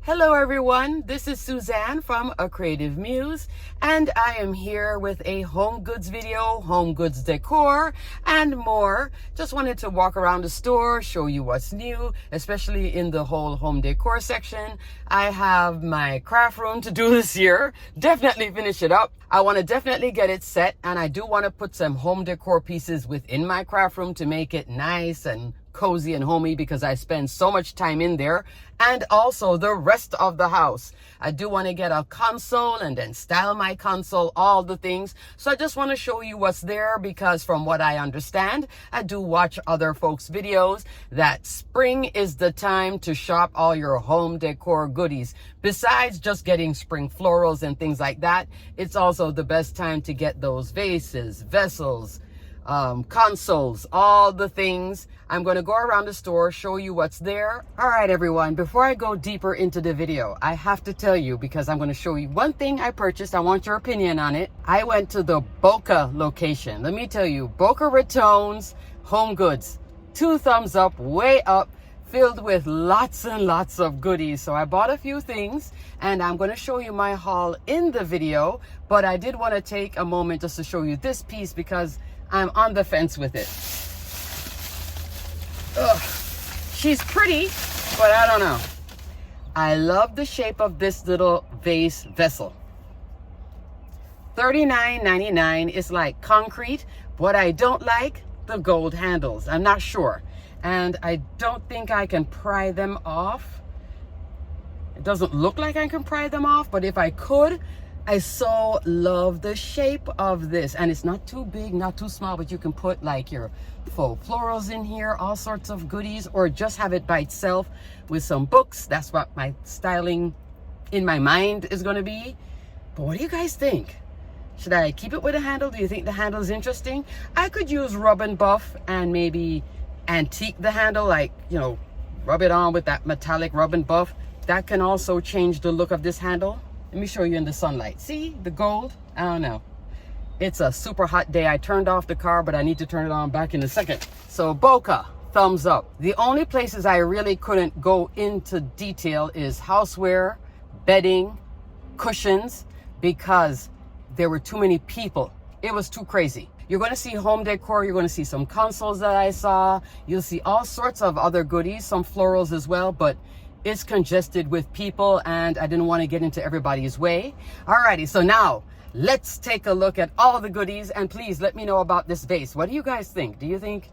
Hello everyone, this is Suzanne from A Creative Muse, and I am here with a HomeGoods video, HomeGoods decor, and more. Just wanted to walk around the store, show you what's new, especially in the whole home decor section. I have my craft room to do this year, definitely finish it up. I want to definitely get it set, and I do want to put some home decor pieces within my craft room to make it nice and cozy and homey because I spend so much time in there, and also the rest of the house. I do want to get a console and then style my console, all the things. So I just want to show you what's there because from what I understand, I do watch other folks' videos that spring is the time to shop all your home decor goodies. Besides just getting spring florals and things like that, it's also the best time to get those vases, vessels, consoles, all the things. I'm going to go around the store, show you what's there. All right, everyone, before I go deeper into the video, I have to tell you, because I'm going to show you one thing I purchased. I want your opinion on it. I went to the Boca location. Let me tell you, Boca Raton's HomeGoods, 2 thumbs up, way up, filled with lots and lots of goodies. So I bought a few things and I'm going to show you my haul in the video, but I did want to take a moment just to show you this piece because I'm on the fence with it. Ugh. She's pretty, but I don't know. I love the shape of this little vase vessel. $39.99 is like concrete. What I don't like, the gold handles. I'm not sure. And I don't think I can pry them off. It doesn't look like I can pry them off, but if I could, I so love the shape of this. And it's not too big, not too small, but you can put like your faux florals in here, all sorts of goodies, or just have it by itself with some books. That's what my styling in my mind is going to be. But what do you guys think? Should I keep it with a handle? Do you think the handle is interesting? I could use rub and buff and maybe antique the handle, like, you know, rub it on with that metallic rub and buff. That can also change the look of this handle. Let me show you in the sunlight. See the gold? I don't know. It's a super hot day. I turned off the car, but I need to turn it on back in a second. So Boca, thumbs up. The only places I really couldn't go into detail is houseware, bedding, cushions, because there were too many people. It was too crazy. You're going to see home decor. You're going to see some consoles that I saw. You'll see all sorts of other goodies, some florals as well, but it's congested with people and I didn't want to get into everybody's way. Alrighty, so now let's take a look at all the goodies, and please let me know about this vase. What do you guys think? Do you think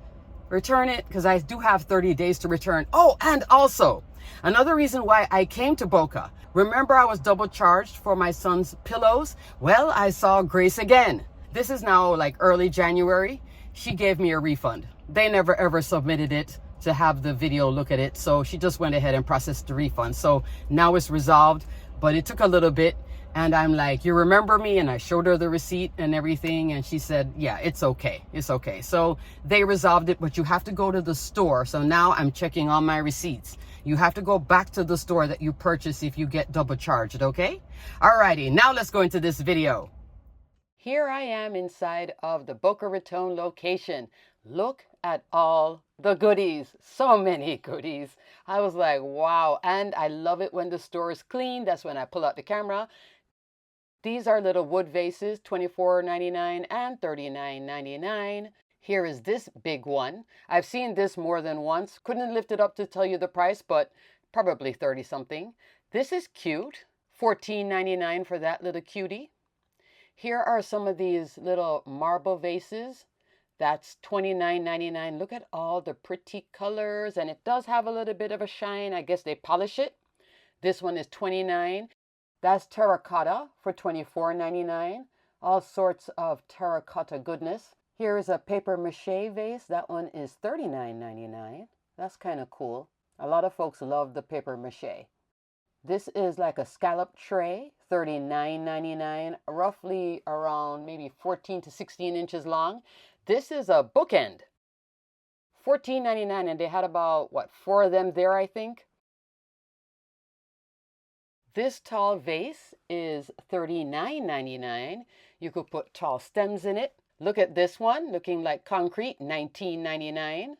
return it? Because I do have 30 days to return. Oh, and also another reason why I came to Boca. Remember I was double charged for my son's pillows? Well, I saw Grace again. This is now like early January. She gave me a refund. They never ever submitted it to have the video look at it, so she just went ahead and processed the refund. So now it's resolved, but it took a little bit, and I'm like, you remember me? And I showed her the receipt and everything, and she said, yeah, it's okay, it's okay. So they resolved it, but you have to go to the store. So now I'm checking all my receipts. You have to go back to the store that you purchase if you get double charged, okay? Alrighty, now let's go into this video. Here I am inside of the Boca Raton location. Look at all the goodies. So many goodies. I was like, wow. And I love it when the store is clean. That's when I pull out the camera. These are little wood vases, $24.99 and $39.99. Here is this big one. I've seen this more than once. Couldn't lift it up to tell you the price, but probably 30 something. This is cute. $14.99 for that little cutie. Here are some of these little marble vases. That's $29.99. Look at all the pretty colors, and it does have a little bit of a shine. I guess they polish it. This one is $29. That's terracotta for $24.99. All sorts of terracotta goodness. Here is a paper mache vase. That one is $39.99. That's kind of cool. A lot of folks love the paper mache. This is like a scallop tray, $39.99, roughly around maybe 14 to 16 inches long. This is a bookend, $14.99, and they had about, what, 4 of them there, I think. This tall vase is $39.99. You could put tall stems in it. Look at this one, looking like concrete, $19.99.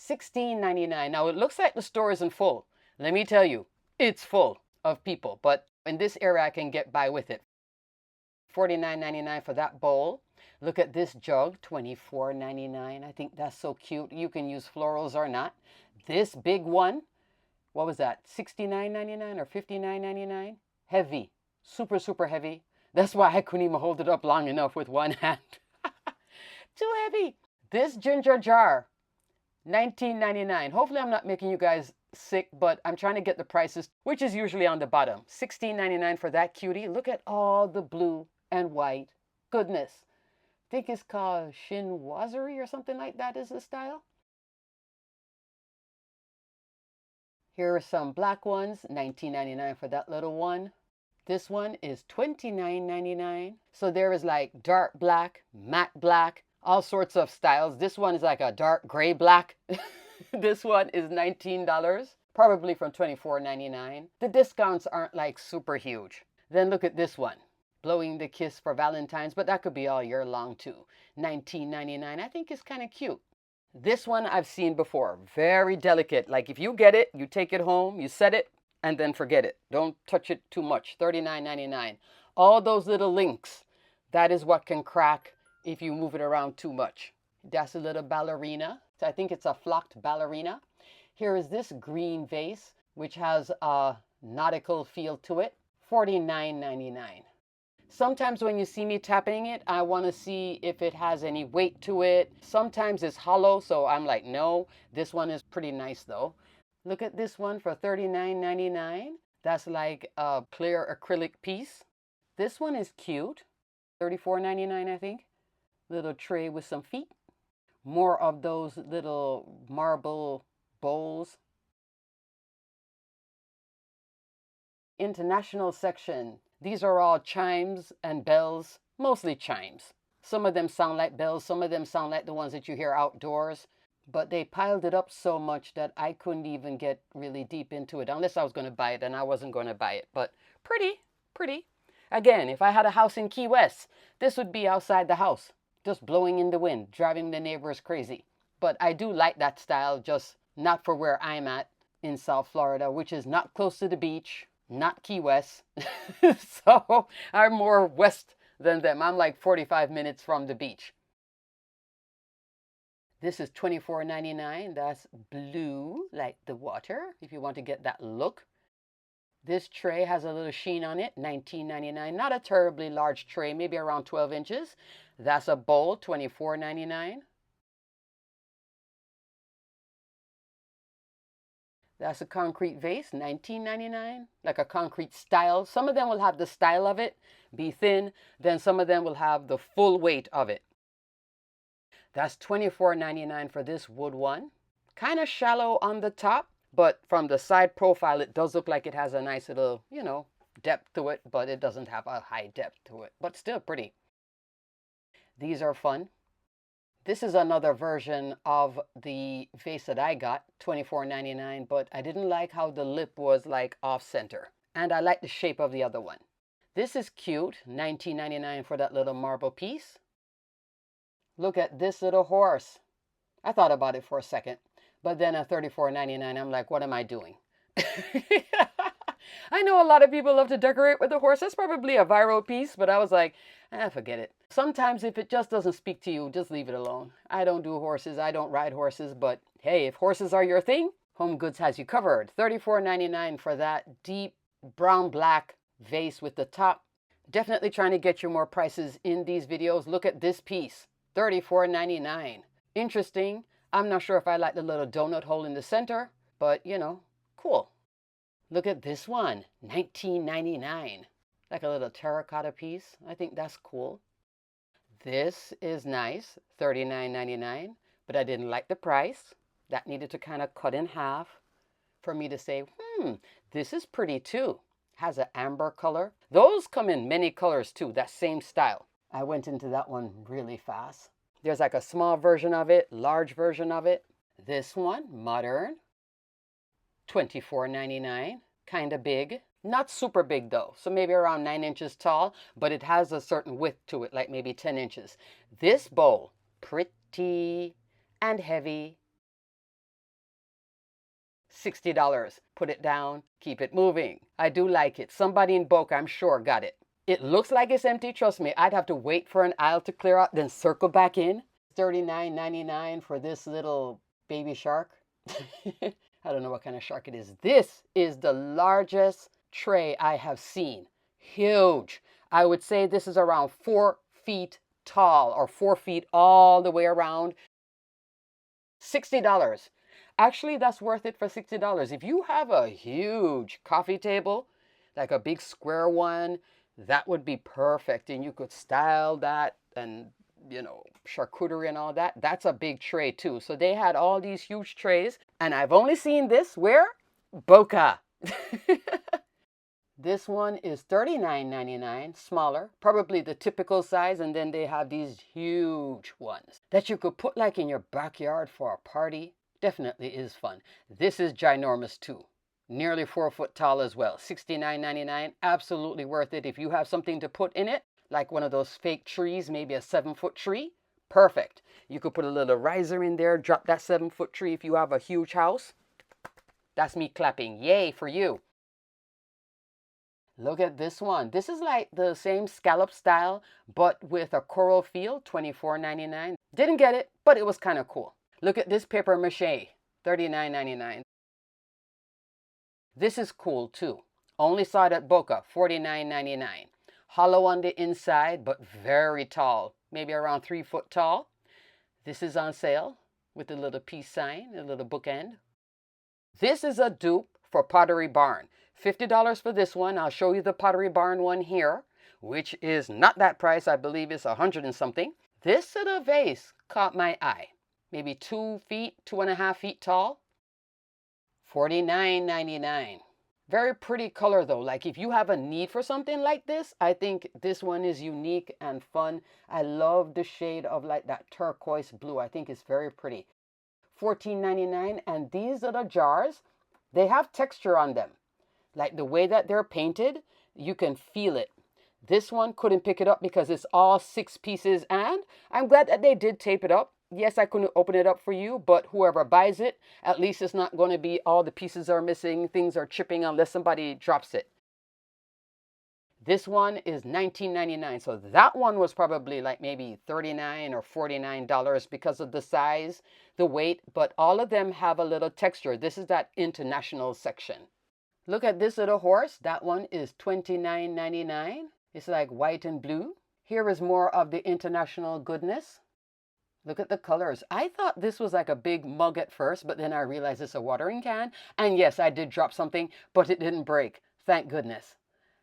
$16.99. Now it looks like the store isn't full. Let me tell you, it's full of people, but in this area I can get by with it. $49.99 for that bowl. Look at this jug, $24.99. I think that's so cute. You can use florals or not. This big one, what was that? $69.99 or $59.99? Heavy, super, super heavy. That's why I couldn't even hold it up long enough with one hand. Too heavy. This ginger jar, $19.99. Hopefully I'm not making you guys sick, but I'm trying to get the prices, which is usually on the bottom. $16.99 for that cutie. Look at all the blue and white. Goodness. I think it's called chinoiserie or something like that is the style. Here are some black ones, $19.99 for that little one. This one is $29.99. So there is like dark black, matte black, all sorts of styles. This one is like a dark gray black. This one is $19, probably from $24.99. The discounts aren't like super huge. Then look at this one, blowing the kiss for Valentine's, but that could be all year long too. $19.99. I think it's kind of cute. This one I've seen before, very delicate. Like if you get it, you take it home, you set it, and then forget it. Don't touch it too much. $39.99. All those little links, that is what can crack if you move it around too much. That's a little ballerina. So I think it's a flocked ballerina. Here is this green vase, which has a nautical feel to it. $49.99. Sometimes when you see me tapping it, I want to see if it has any weight to it. Sometimes it's hollow, so I'm like, no. This one is pretty nice though. Look at this one for $39.99. That's like a clear acrylic piece. This one is cute. $34.99, I think. Little tray with some feet. More of those little marble bowls. International section. These are all chimes and bells, mostly chimes. Some of them sound like bells, some of them sound like the ones that you hear outdoors, but they piled it up so much that I couldn't even get really deep into it unless I was going to buy it, and I wasn't going to buy it. But pretty, pretty. Again, if I had a house in Key West, this would be outside the house, just blowing in the wind, driving the neighbors crazy. But I do like that style, just not for where I'm at in South Florida, which is not close to the beach. Not Key West. So I'm more west than them. I'm like 45 minutes from the beach. This is $24.99. That's blue, like the water, if you want to get that look. This tray has a little sheen on it, $19.99. Not a terribly large tray, maybe around 12 inches. That's a bowl, $24.99. That's a concrete vase, $19.99, like a concrete style. Some of them will have the style of it, be thin. Then some of them will have the full weight of it. That's $24.99 for this wood one. Kind of shallow on the top, but from the side profile, it does look like it has a nice little, depth to it, but it doesn't have a high depth to it, but still pretty. These are fun. This is another version of the vase that I got, $24.99, but I didn't like how the lip was like off center. And I like the shape of the other one. This is cute, $19.99 for that little marble piece. Look at this little horse. I thought about it for a second, but then at $34.99, I'm like, what am I doing? I know a lot of people love to decorate with the horse. That's probably a viral piece, but I was like, forget it. Sometimes if it just doesn't speak to you, just leave it alone. I don't do horses. I don't ride horses, but hey, if horses are your thing, HomeGoods has you covered. $34.99 for that deep brown black vase with the top. Definitely trying to get you more prices in these videos. Look at this piece, $34.99. Interesting. I'm not sure if I like the little donut hole in the center, but cool. Look at this one, $19.99. Like a little terracotta piece. I think that's cool. This is nice, $39.99, but I didn't like the price. That needed to kind of cut in half for me to say, this is pretty too. Has an amber color. Those come in many colors too, that same style. I went into that one really fast. There's like a small version of it, large version of it. This one, modern, $24.99, kind of big. Not super big though, so maybe around 9 inches tall, but it has a certain width to it, like maybe 10 inches. This bowl, pretty and heavy, $60. Put it down, keep it moving. I do like it. Somebody in Boca, I'm sure, got it. It looks like it's empty. Trust me, I'd have to wait for an aisle to clear out, then circle back in. $39.99 for this little baby shark. I don't know what kind of shark it is. This is the largest tray I have seen. Huge. I would say this is around 4 feet tall, or 4 feet all the way around. $60. Actually, that's worth it for $60. If you have a huge coffee table, like a big square one, that would be perfect. And you could style that and, charcuterie and all that. That's a big tray too. So they had all these huge trays. And I've only seen this where? Boca. This one is $39.99, smaller, probably the typical size. And then they have these huge ones that you could put like in your backyard for a party. Definitely is fun. This is ginormous too. Nearly 4 foot tall as well. $69.99. Absolutely worth it. If you have something to put in it, like one of those fake trees, maybe a 7-foot tree, perfect. You could put a little riser in there, drop that 7-foot tree if you have a huge house. That's me clapping. Yay for you. Look at this one. This is like the same scallop style, but with a coral feel, $24.99. Didn't get it, but it was kind of cool. Look at this paper mache, $39.99. This is cool too. Only saw it at Boca, $49.99. Hollow on the inside, but very tall, maybe around 3 foot tall. This is on sale with a little peace sign, a little bookend. This is a dupe for Pottery Barn. $50 for this one. I'll show you the Pottery Barn one here, which is not that price. I believe it's 100 and something. This little vase caught my eye. Maybe 2 feet, 2.5 feet tall. $49.99. Very pretty color though. Like if you have a need for something like this, I think this one is unique and fun. I love the shade of like that turquoise blue. I think it's very pretty. $14.99. And these little jars, they have texture on them. Like the way that they're painted, you can feel it. This one couldn't pick it up because it's all 6 pieces, and I'm glad that they did tape it up. Yes, I couldn't open it up for you, but whoever buys it, at least it's not going to be all the pieces are missing, things are chipping unless somebody drops it. This one is $19.99. So that one was probably like maybe $39 or $49 because of the size, the weight, but all of them have a little texture. This is that international section. Look at this little horse. That one is $29.99. It's like white and blue. Here is more of the international goodness. Look at the colors. I thought this was like a big mug at first, but then I realized it's a watering can. And yes, I did drop something, but it didn't break. Thank goodness.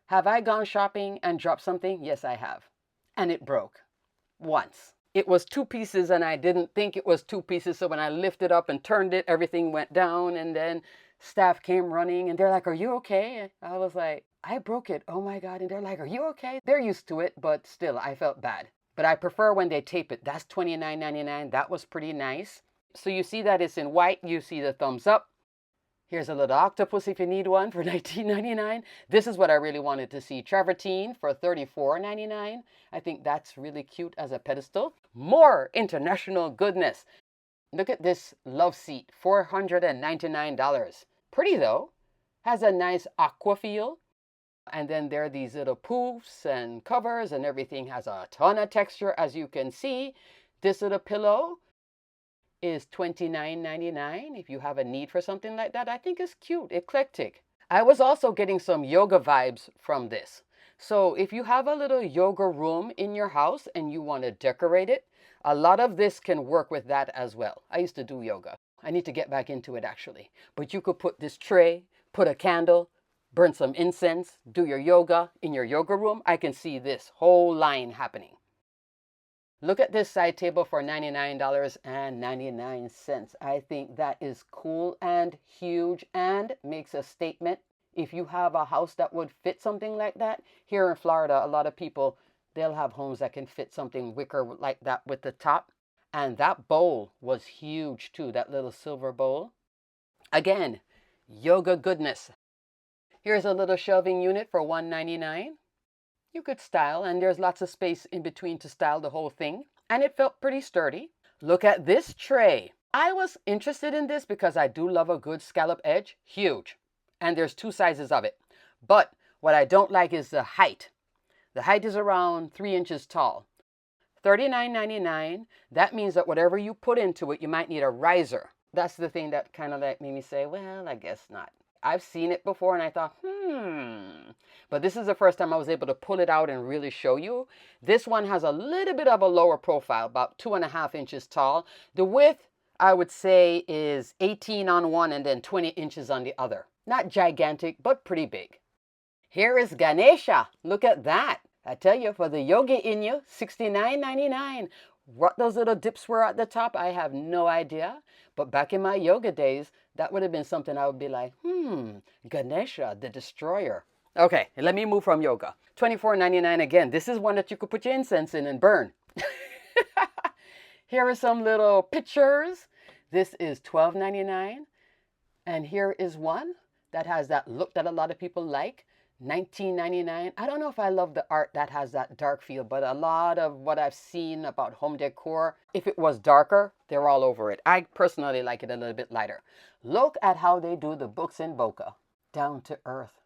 Have I gone shopping and dropped something? Yes, I have. And it broke. Once. It was 2 pieces and I didn't think it was 2 pieces. So when I lifted up and turned it, everything went down. And then staff came running and they're like, "Are you okay?" I was like, "I broke it. Oh my God." And they're like, "Are you okay?" They're used to it, but still, I felt bad. But I prefer when they tape it. That's $29.99. That was pretty nice. So you see that it's in white. You see the thumbs up. Here's a little octopus if you need one for $19.99. This is what I really wanted to see. Travertine for $34.99. I think that's really cute as a pedestal. More international goodness. Look at this love seat, $499. Pretty though. Has a nice aqua feel. And then there are these little poofs and covers and everything has a ton of texture, as you can see. This little pillow is $29.99. If you have a need for something like that, I think it's cute, eclectic. I was also getting some yoga vibes from this. So if you have a little yoga room in your house and you want to decorate it, a lot of this can work with that as well. I used to do yoga. I need to get back into it actually. But you could put this tray, put a candle, burn some incense, do your yoga in your yoga room. I can see this whole line happening. Look at this side table for $99.99. I think that is cool and huge and makes a statement. If you have a house that would fit something like that, here in Florida, a lot of people, they'll have homes that can fit something wicker like that with the top. And that bowl was huge too, that little silver bowl. Again, yoga goodness. Here's a little shelving unit for $199. You could style, and there's lots of space in between to style the whole thing. And it felt pretty sturdy. Look at this tray. I was interested in this because I do love a good scallop edge. Huge. And there's two sizes of it. But what I don't like is the height. The height is around 3 inches tall. $39.99. That means that whatever you put into it, you might need a riser. That's the thing that kind of like made me say, well, I guess not. I've seen it before and I thought, But this is the first time I was able to pull it out and really show you. This one has a little bit of a lower profile, about 2.5 inches tall. The width, I would say, is 18 on one and then 20 inches on the other. Not gigantic, but pretty big. Here is Ganesha. Look at that. I tell you, for the yogi in you, $69.99. What those little dips were at the top, I have no idea. But back in my yoga days, that would have been something I would be like, Ganesha, the destroyer. Okay, let me move from yoga. $24.99 again. This is one that you could put your incense in and burn. Here are some little pictures. This is $12.99. And here is one that has that look that a lot of people like. $19.99. I don't know if I love the art that has that dark feel, but a lot of what I've seen about home decor, if it was darker, they're all over it. I personally like it a little bit lighter. Look at how they do the books in Boca. Down to earth.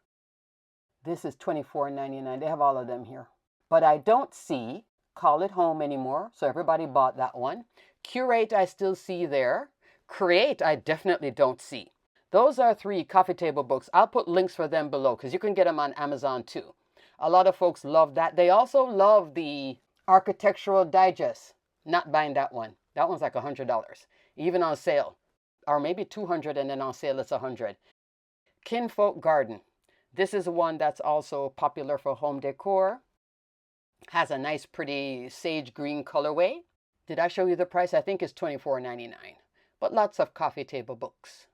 This is $24.99. They have all of them here. But I don't see Call It Home anymore, so everybody bought that one. Curate I still see there. Create I definitely don't see. Those are 3 coffee table books. I'll put links for them below because you can get them on Amazon too. A lot of folks love that. They also love the Architectural Digest. Not buying that one. That one's like $100, even on sale. Or maybe $200 and then on sale it's $100. Kinfolk Garden. This is one that's also popular for home decor. Has a nice pretty sage green colorway. Did I show you the price? I think it's $24.99. But lots of coffee table books.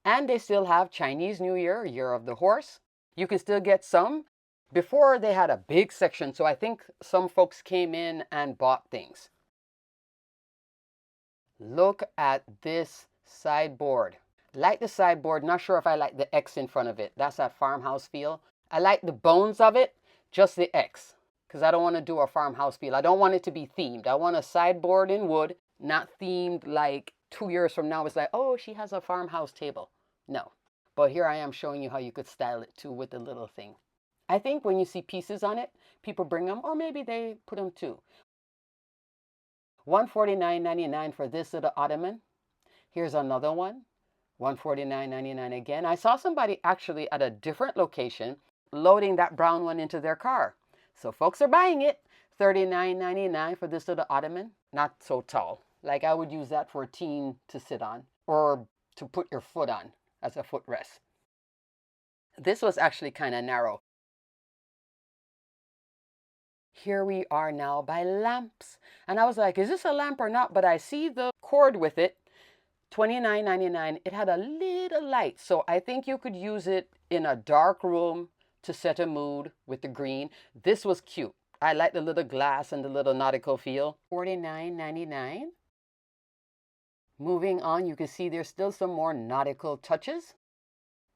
And they still have Chinese New Year, Year of the Horse. You can still get some. Before they had a big section, so I think some folks came in and bought things. Look at this sideboard. Like the sideboard, not sure if I like the X in front of it. That's that farmhouse feel. I like the bones of it, just the X. Because I don't want to do a farmhouse feel. I don't want it to be themed. I want a sideboard in wood, not themed like 2 years from now. It's like, oh, she has a farmhouse table. No. But here I am showing you how you could style it too with the little thing. I think when you see pieces on it, people bring them, or maybe they put them too. $149.99 for this little ottoman. Here's another one. $149.99 again. I saw somebody actually at a different location loading that brown one into their car. So folks are buying it. $39.99 for this little ottoman. Not so tall. Like I would use that for a teen to sit on or to put your foot on as a footrest. This was actually kind of narrow. Here we are now by lamps. And I was like, is this a lamp or not? But I see the cord with it. $29.99. It had a little light. So I think you could use it in a dark room to set a mood with the green. This was cute. I like the little glass and the little nautical feel. $49.99. Moving on, you can see there's still some more nautical touches.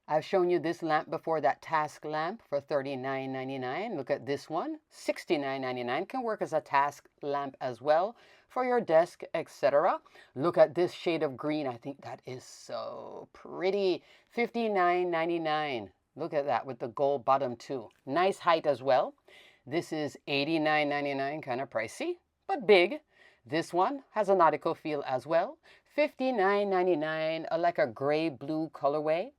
I've shown you this lamp before, that task lamp for $39.99. Look at this one, $69.99. Can work as a task lamp as well for your desk, etc. Look at this shade of green. I think that is so pretty. $59.99. Look at that with the gold bottom too. Nice height as well. This is $89.99, kind of pricey, but big. This one has a nautical feel as well. $59.99, like a gray-blue colorway.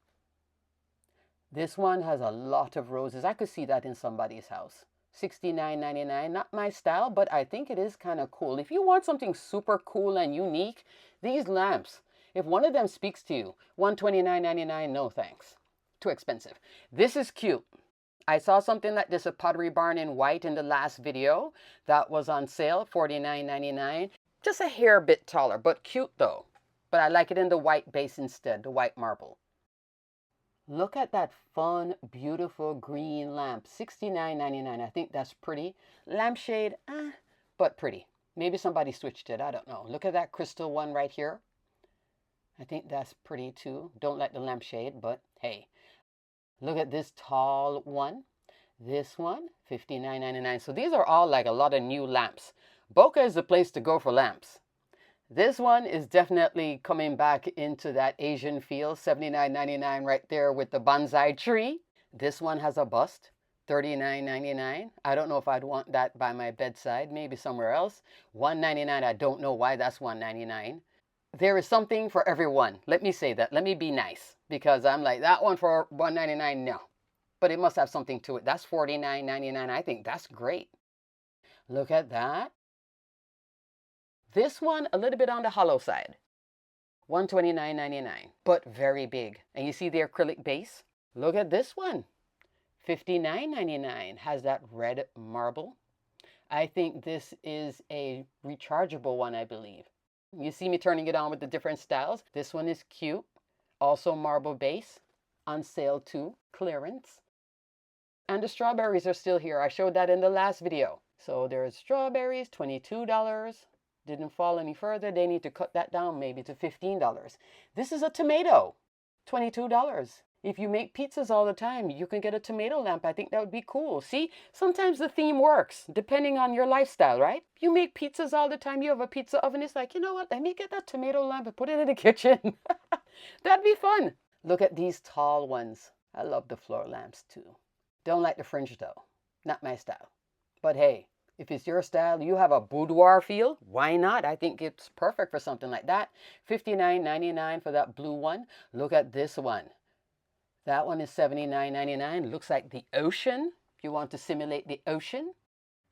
This one has a lot of roses. I could see that in somebody's house. $69.99, not my style, but I think it is kind of cool. If you want something super cool and unique, these lamps, if one of them speaks to you, $129.99, no thanks. Too expensive. This is cute. I saw something like this, a Pottery Barn in white in the last video. That was on sale, $49.99. Just a hair bit taller, but cute though. But I like it in the white base instead, the white marble. Look at that fun, beautiful green lamp, $69.99. I think that's pretty. Lampshade, but pretty. Maybe somebody switched it, I don't know. Look at that crystal one right here. I think that's pretty too. Don't like the lampshade, but hey. Look at this tall one. This one, $59.99. So these are all like a lot of new lamps. Boca is the place to go for lamps. This one is definitely coming back into that Asian feel. $79.99 right there with the bonsai tree. This one has a bust. $39.99. I don't know if I'd want that by my bedside, maybe somewhere else. $199. I don't know why that's $199. There is something for everyone. Let me say that. Let me be nice, because I'm like, that one for $199, no. But it must have something to it. That's $49.99. I think that's great. Look at that. This one, a little bit on the hollow side. $129.99, but very big. And you see the acrylic base? Look at this one. $59.99, has that red marble. I think this is a rechargeable one, I believe. You see me turning it on with the different styles. This one is cute. Also marble base. On sale too. Clearance. And the strawberries are still here. I showed that in the last video. So there's strawberries, $22. Didn't fall any further. They need to cut that down maybe to $15. This is a tomato. $22. If you make pizzas all the time, you can get a tomato lamp. I think that would be cool. See, sometimes the theme works depending on your lifestyle, right? You make pizzas all the time. You have a pizza oven. It's like, you know what? Let me get that tomato lamp and put it in the kitchen. That'd be fun. Look at these tall ones. I love the floor lamps too. Don't like the fringe though. Not my style. But hey, if it's your style, you have a boudoir feel, why not? I think it's perfect for something like that. $59.99 for that blue one. Look at this one. That one is $79.99. Looks like the ocean. If you want to simulate the ocean.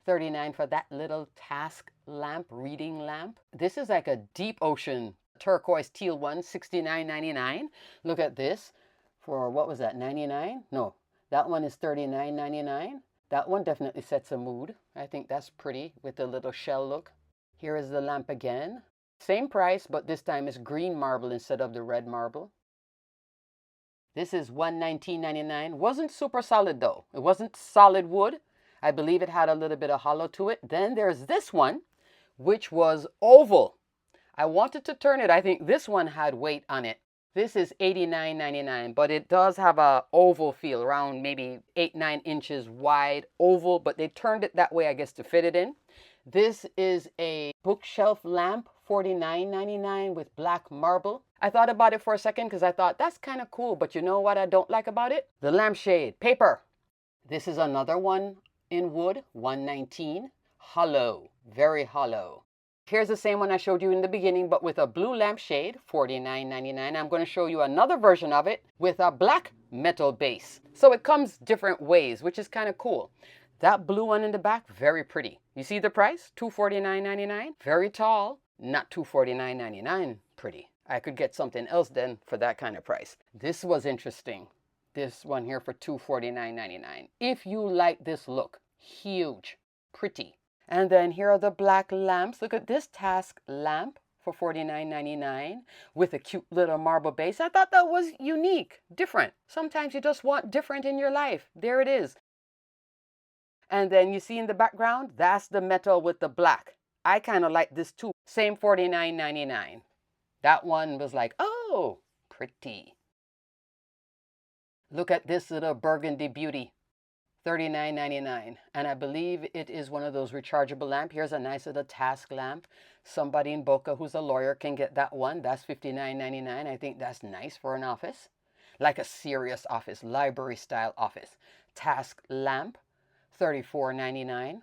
$39 for that little task lamp, reading lamp. This is like a deep ocean turquoise teal one, $69.99. Look at this for, what was that, 99? No, that one is $39.99. That one definitely sets a mood. I think that's pretty with the little shell look. Here is the lamp again. Same price, but this time it's green marble instead of the red marble. This is $119.99. Wasn't super solid though. It wasn't solid wood. I believe it had a little bit of hollow to it. Then there's this one, which was oval. I wanted to turn it. I think this one had weight on it. This is $89.99, but it does have a oval feel, around maybe 8-9 inches wide oval, but they turned it that way, I guess, to fit it in. This is a bookshelf lamp, $49.99 with black marble. I thought about it for a second because I thought that's kind of cool, but you know what I don't like about it? The lampshade, paper. This is another one in wood, $119, hollow, very hollow. Here's the same one I showed you in the beginning, but with a blue lampshade, $49.99. I'm going to show you another version of it with a black metal base. So it comes different ways, which is kind of cool. That blue one in the back, very pretty. You see the price? $249.99. Very tall, not $249.99. Pretty. I could get something else then for that kind of price. This was interesting. This one here for $249.99. If you like this look, huge, pretty. And then here are the black lamps. Look at this task lamp for $49.99 with a cute little marble base. I thought that was unique, different. Sometimes you just want different in your life. There it is. And then you see in the background, that's the metal with the black. I kind of like this too. Same $49.99. That one was like, oh, pretty. Look at this little burgundy beauty. $39.99, and I believe it is one of those rechargeable lamps. Here's a nice little task lamp. Somebody in Boca who's a lawyer can get that one. That's $59.99. I think that's nice for an office, like a serious office, library style office. Task lamp, $34.99.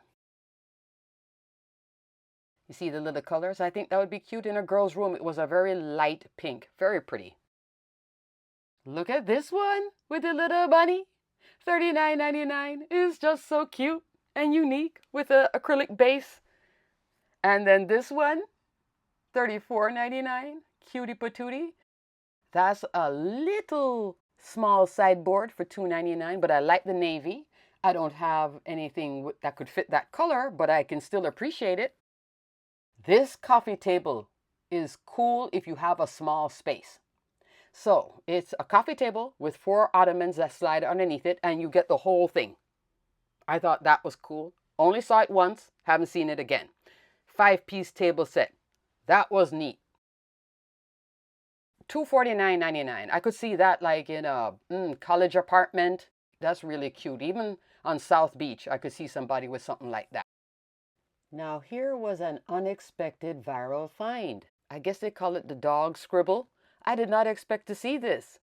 You see the little colors? I think that would be cute in a girl's room. It was a very light pink, very pretty. Look at this one with the little bunny. $39.99 is just so cute and unique with an acrylic base. And then this one, $34.99, cutie patootie. That's a little small sideboard for $2.99, but I like the navy. I don't have anything that could fit that color, but I can still appreciate it. This coffee table is cool if you have a small space. So it's a coffee table with 4 ottomans that slide underneath it, and you get the whole thing. I thought that was cool. Only saw it once, haven't seen it again. 5-piece table set. That was neat. $249.99. I could see that like in a college apartment. That's really cute. Even on South Beach, I could see somebody with something like that. Now here was an unexpected viral find. I guess they call it the dog scribble. I did not expect to see this.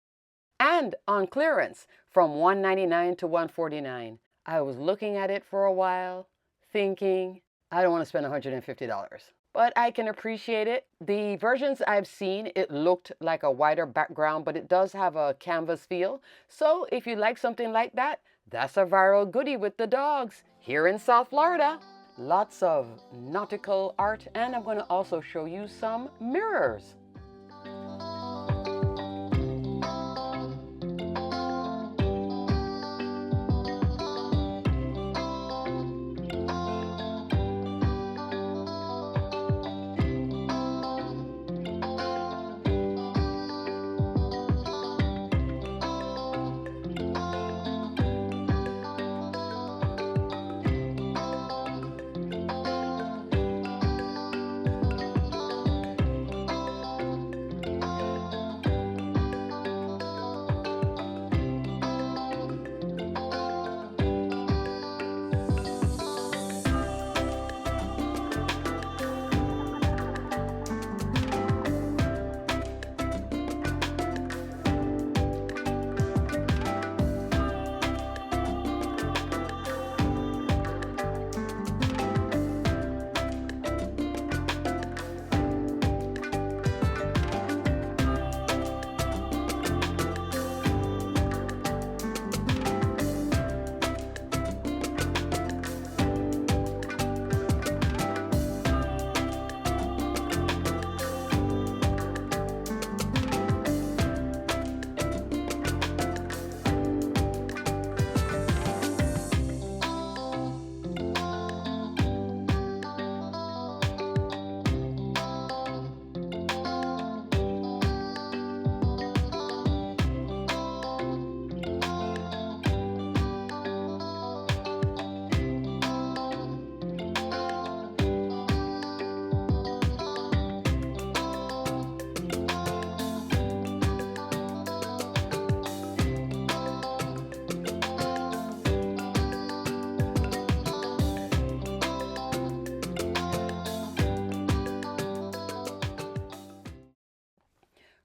And on clearance from $199 to $149. I was looking at it for a while, thinking, I don't want to spend $150. But I can appreciate it. The versions I've seen, it looked like a wider background, but it does have a canvas feel. So if you like something like that, that's a viral goodie with the dogs here in South Florida. Lots of nautical art, and I'm going to also show you some mirrors.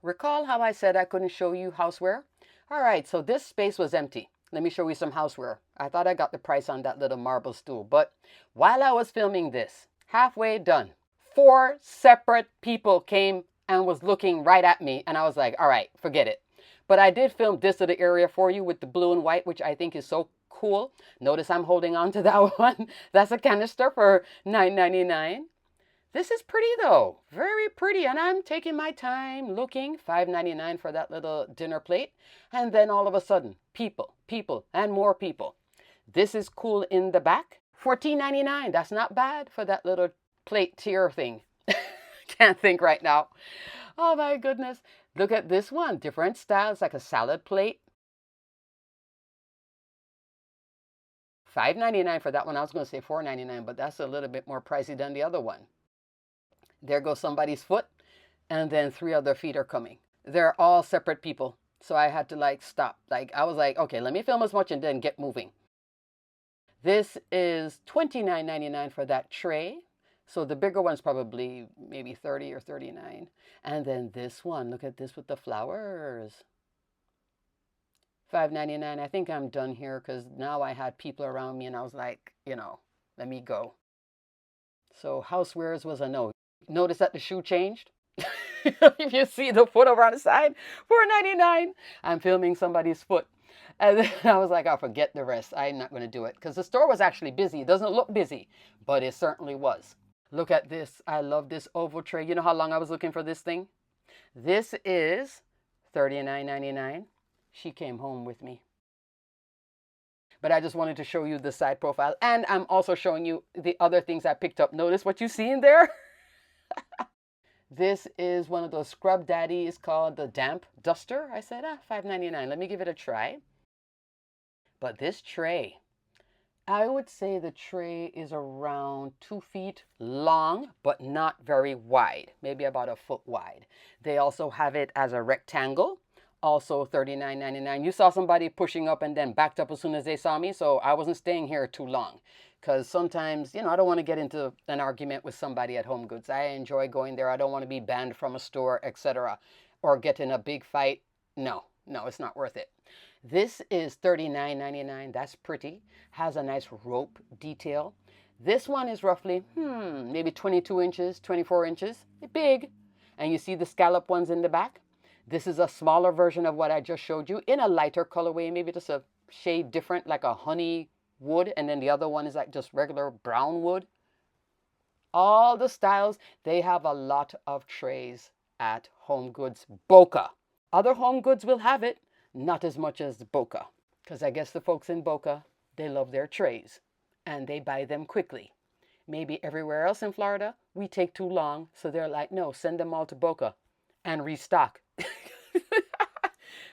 Recall how I said I couldn't show you houseware? All right, so this space was empty. Let me show you some houseware. I thought I got the price on that little marble stool, but while I was filming this, halfway done, 4 separate people came and was looking right at me, and I was like, all right, forget it. But I did film this little area for you with the blue and white, which I think is so cool. Notice I'm holding on to that one. That's a canister for $9.99. This is pretty though, very pretty, and I'm taking my time looking. $5.99 for that little dinner plate, and then all of a sudden, people, and more people. This is cool in the back. $14.99, that's not bad for that little plate tier thing. Can't think right now. Oh my goodness, look at this one, different styles, like a salad plate. $5.99 for that one. I was going to say $4.99, but that's a little bit more pricey than the other one. There goes somebody's foot, and then 3 other feet are coming. They're all separate people, so I had to stop. I was like, okay, let me film as much and then get moving. This is $29.99 for that tray. So the bigger one's probably maybe $30 or $39. And then this one, look at this with the flowers. $5.99. I think I'm done here because now I had people around me and I was like, let me go. So Housewares was a no. Notice that the shoe changed. If you see the foot over on the side, $4.99. I'm filming somebody's foot. And then I was like, I'll forget the rest. I'm not going to do it because the store was actually busy. It doesn't look busy, but it certainly was. Look at this. I love this oval tray. You know how long I was looking for this thing? This is $39.99. She came home with me. But I just wanted to show you the side profile. And I'm also showing you the other things I picked up. Notice what you see in there? This is one of those Scrub Daddies called the Damp Duster. I said, $5.99. Let me give it a try. But this tray, I would say the tray is around 2 feet long, but not very wide. Maybe about a foot wide. They also have it as a rectangle, also $39.99. You saw somebody pushing up and then backed up as soon as they saw me, so I wasn't staying here too long. Because sometimes, you know, I don't want to get into an argument with somebody at HomeGoods. I enjoy going there. I don't want to be banned from a store, etc. Or get in a big fight. No, it's not worth it. This is $39.99. That's pretty. Has a nice rope detail. This one is roughly, maybe 22 inches, 24 inches. Big. And you see the scallop ones in the back? This is a smaller version of what I just showed you in a lighter colorway, maybe just a shade different, like a honey wood, and then the other one is like just regular brown wood. All the styles, they have a lot of trays at HomeGoods Boca. Other HomeGoods will have it, not as much as Boca, because I guess the folks in Boca, they love their trays and they buy them quickly. Maybe everywhere else in Florida, we take too long, so they're like, no, send them all to Boca and restock.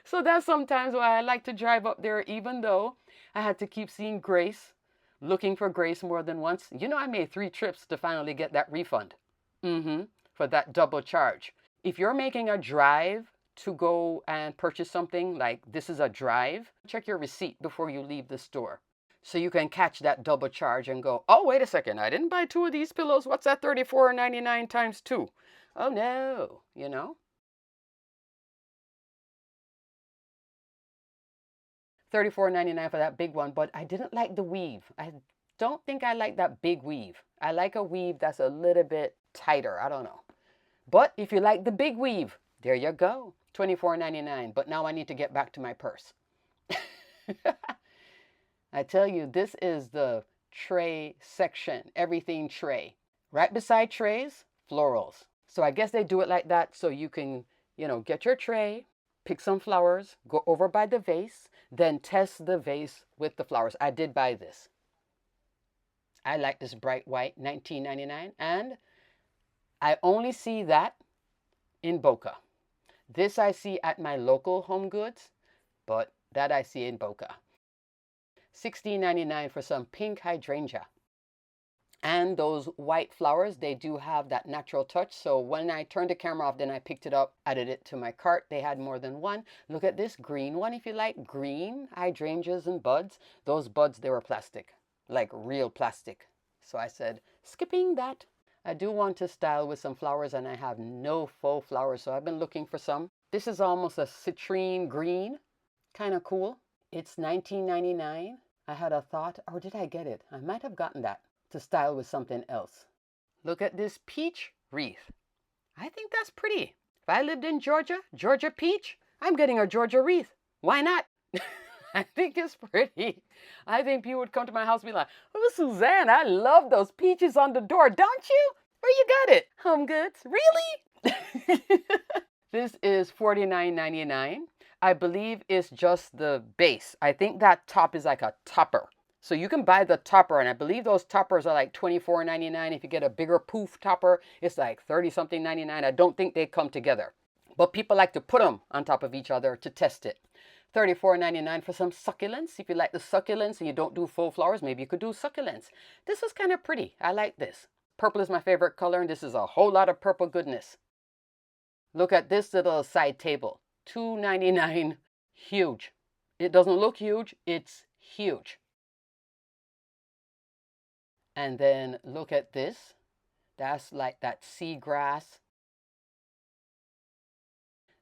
So that's sometimes why I like to drive up there, even though I had to keep seeing Grace, looking for Grace more than once. You know, I made 3 trips to finally get that refund for that double charge. If you're making a drive to go and purchase something, like this is a drive, check your receipt before you leave the store. So you can catch that double charge and go, oh, wait a second, I didn't buy 2 of these pillows. What's that $34.99 times 2? Oh, no, you know. $34.99 for that big one, but I didn't like the weave. I don't think I like that big weave. I like a weave that's a little bit tighter. I don't know. But if you like the big weave, there you go. $24.99. But now I need to get back to my purse. I tell you, this is the tray section. Everything tray. Right beside trays, florals. So I guess they do it like that so you can, you know, get your tray, pick some flowers, go over by the vase, then test the vase with the flowers. I did buy this. I like this bright white, $19.99, and I only see that in Boca. This I see at my local HomeGoods, but that I see in Boca. $16.99 for some pink hydrangea. And those white flowers, they do have that natural touch. So when I turned the camera off, then I picked it up, added it to my cart. They had more than one. Look at this green one. If you like green hydrangeas and buds, those buds, they were plastic, like real plastic. So I said, skipping that. I do want to style with some flowers, and I have no faux flowers, so I've been looking for some. This is almost a citrine green, kind of cool. It's $19.99. I had a thought, or did I get it? I might have gotten that to style with something else. Look at this peach wreath. I think that's pretty. If I lived in Georgia, Georgia peach, I'm getting a Georgia wreath. Why not? I think it's pretty. I think people would come to my house and be like, oh, Suzanne, I love those peaches on the door, don't you? Where you got it? HomeGoods. Really? This is $49.99. I believe it's just the base. I think that top is like a topper. So you can buy the topper, and I believe those toppers are like $24.99. If you get a bigger poof topper, it's like $30-something 99. I don't think they come together. But people like to put them on top of each other to test it. $34.99 for some succulents. If you like the succulents and you don't do faux flowers, maybe you could do succulents. This is kind of pretty. I like this. Purple is my favorite color, and this is a whole lot of purple goodness. Look at this little side table. $2.99. Huge. It doesn't look huge. It's huge. And then look at this. That's like that seagrass.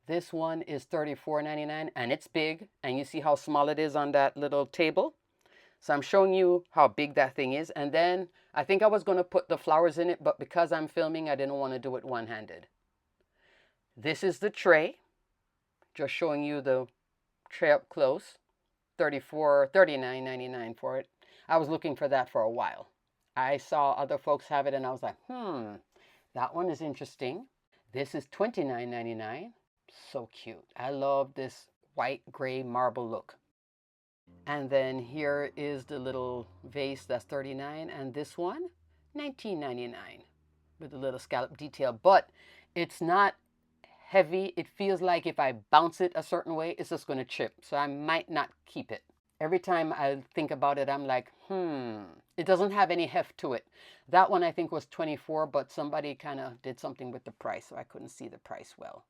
This one is $34.99, and it's big. And you see how small it is on that little table? So I'm showing you how big that thing is. And then I think I was going to put the flowers in it, but because I'm filming, I didn't want to do it one-handed. This is the tray. Just showing you the tray up close. $39.99 for it. I was looking for that for a while. I saw other folks have it, and I was like, that one is interesting. This is $29.99. So cute. I love this white gray marble look. And then here is the little vase that's $39, and this one, $19.99 with a little scallop detail. But it's not heavy. It feels like if I bounce it a certain way, it's just going to chip. So I might not keep it. Every time I think about it, I'm like, it doesn't have any heft to it. That one I think was $24, but somebody kind of did something with the price, so I couldn't see the price well.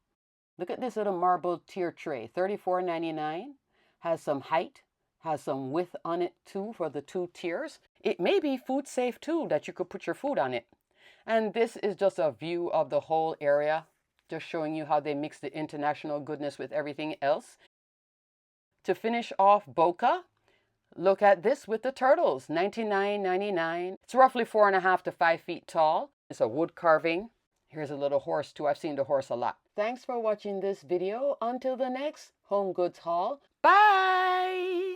Look at this little marble tier tray, $34.99. Has some height, has some width on it too for the 2 tiers. It may be food safe too, that you could put your food on it. And this is just a view of the whole area, just showing you how they mix the international goodness with everything else. To finish off Boca, look at this with the turtles, $99.99. It's roughly 4.5 to 5 feet tall. It's a wood carving. Here's a little horse too. I've seen the horse a lot. Thanks for watching this video. Until the next HomeGoods haul. Bye!